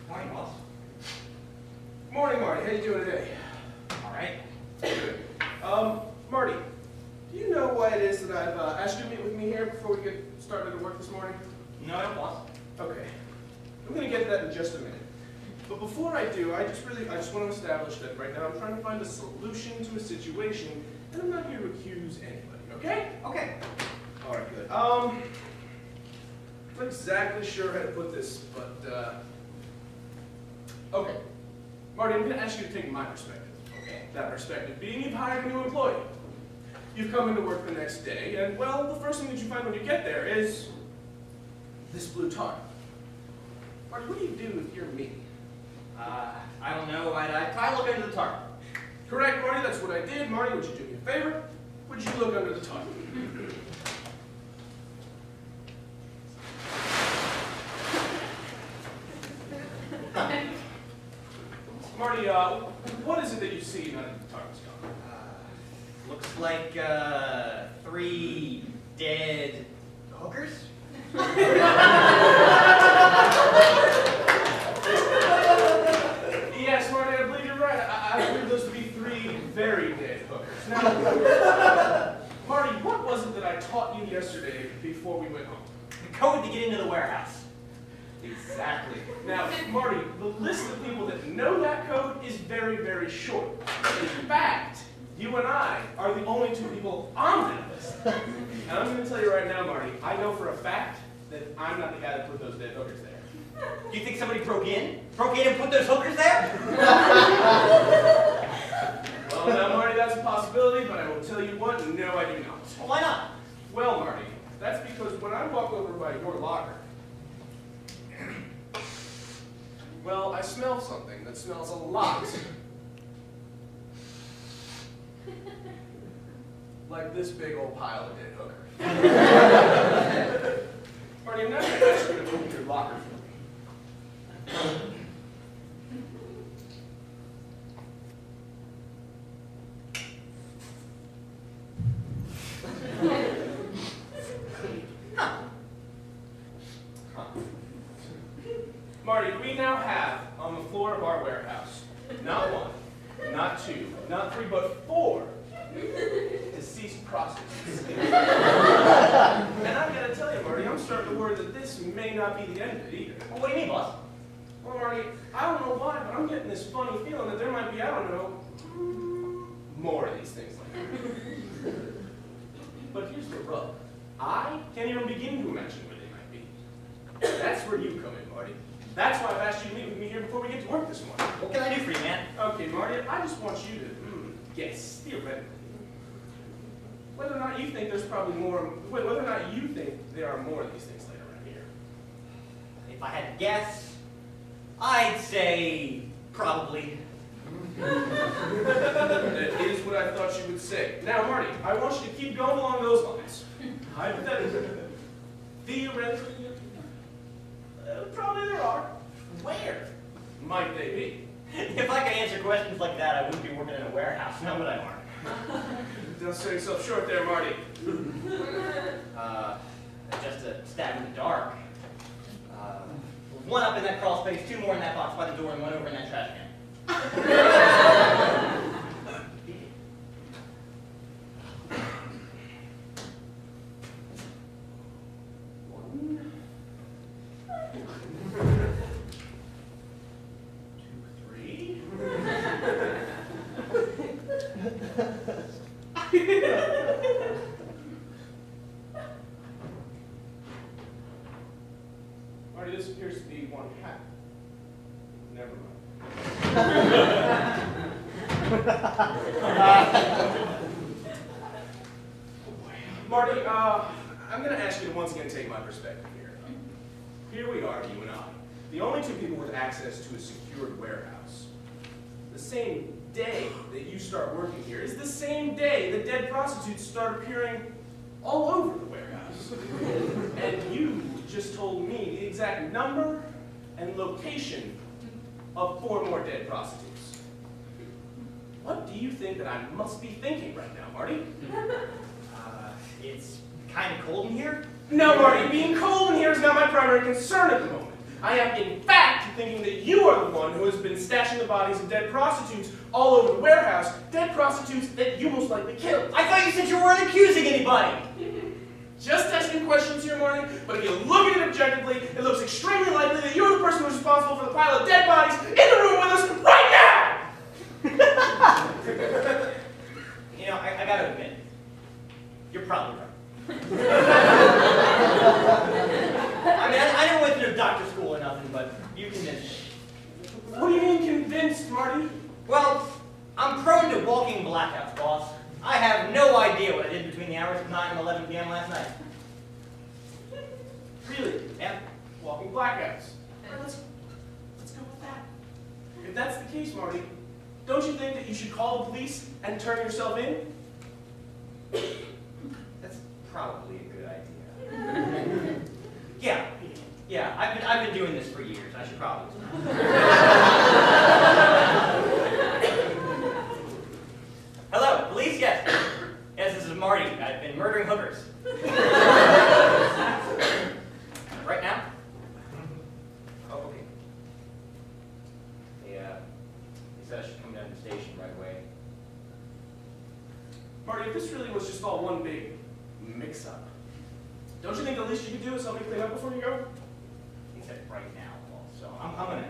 Morning, boss. Morning, Marty. How you doing today? All right. Good. Marty, do you know why it is that I've asked you to meet with me here before we get started at work this morning? No, I don't, boss. Okay. I'm going to get to that in just a minute. But before I do, I just want to establish that right now I'm trying to find a solution to a situation, and I'm not here to accuse anybody, okay? Okay. All right, good. I'm not exactly sure how to put this, but, okay. Marty, I'm going to ask you to take my perspective. Okay. That perspective being you've hired a new employee. You've come into work the next day, and, well, the first thing that you find when you get there is this blue tarp. Marty, what do you do if you're me? I don't know. I'd try to look under the tarp. Correct, Marty, that's what I did. Marty, would you do me a favor? Would you look under the tarp? Marty, what is it that you see now that the tarp is gone? Looks like 3 dead hookers. Yes, Marty, I believe you're right. I believe those to be 3 very dead hookers. Now, Marty, what was it that I taught you yesterday before we went home? The code to get into the warehouse. Exactly. Now, Marty, the list of people that know that code is very, very short. In fact, you and I are the only 2 people on that list. And I'm going to tell you right now, Marty, I know for a fact that I'm not the guy that put those dead hookers there. Do you think somebody broke in? Broke in and put those hookers there? Well, now, Marty, that's a possibility, but I will tell you what, no, I do not. Well, why not? Well, Marty, that's because when I walk over by your locker, well, I smell something that smells a lot like this big old pile of dead hookers. Marty, I'm not going to ask you to open your locker for me. Marty, we now have on the floor of our warehouse, not 1, not 2, not 3, but 4 deceased prostitutes. And I'm going to tell you, Marty, I'm starting to worry that this may not be the end of it either. Well, what do you mean, boss? Well, Marty, I don't know why, but I'm getting this funny feeling that there might be, I don't know, more of these things like that. But here's the rub. I can't even begin to imagine where they might be. That's where you come in, Marty. That's why I've asked you to meet with me here before we get to work this morning. What can I do for you, man? Okay, Marty, I just want you to guess, theoretically, whether or not you think there's probably more, whether or not you think there are more of these things laid around here. If I had to guess, I'd say probably. That is what I thought you would say. Now, Marty, I want you to keep going along those lines. Hypothetically, theoretically, probably there are. Where might they be? If I could answer questions like that, I wouldn't be working in a warehouse. Now would I, Mark? Don't sell yourself short there, Marty. Just a stab in the dark. 1 up in that crawl space, 2 more in that box by the door, and 1 over in that trash can. Marty, this appears to be 1 hat. Never mind. Marty, I'm going to ask you to once again take my perspective here. Here we are, you and I, the only 2 people with access to a secured warehouse. The same day that you start working here is the same day that dead prostitutes start appearing all over the warehouse. And you just told me the exact number and location of 4 more dead prostitutes. What do you think that I must be thinking right now, Marty? It's kind of cold in here. No, Marty, being cold in here is not my primary concern at the moment. I am, in fact, thinking that you are the one who has been stashing the bodies of dead prostitutes all over the warehouse, dead prostitutes that you most likely killed. I thought you said you weren't accusing anybody. Just asking questions here, Marty, but if you look at it objectively, it looks extremely likely that you're the person who's responsible for the pile of dead bodies in the room with us right now! You know, I gotta admit, you're probably right. I mean, I never went through doctor school or nothing, but you convinced me. What do you mean convinced, Marty? Well, I'm prone to walking blackouts, boss. I have no idea what I did between the hours of 9 and 11 p.m. last night. Really? Yeah. Walking blackouts. Well, let's go with that. If that's the case, Marty, don't you think that you should call the police and turn yourself in? That's probably a good idea. Yeah, I've been doing this for years. I should probably. Hello, police? Yes. Yes, this is Marty. I've been murdering hookers. Right now? Oh, okay. They said I should come down to the station right away. Marty, if this really was just all one big mix-up, don't you think the least you could do is help me clean up before you go? He said right now, so I'm gonna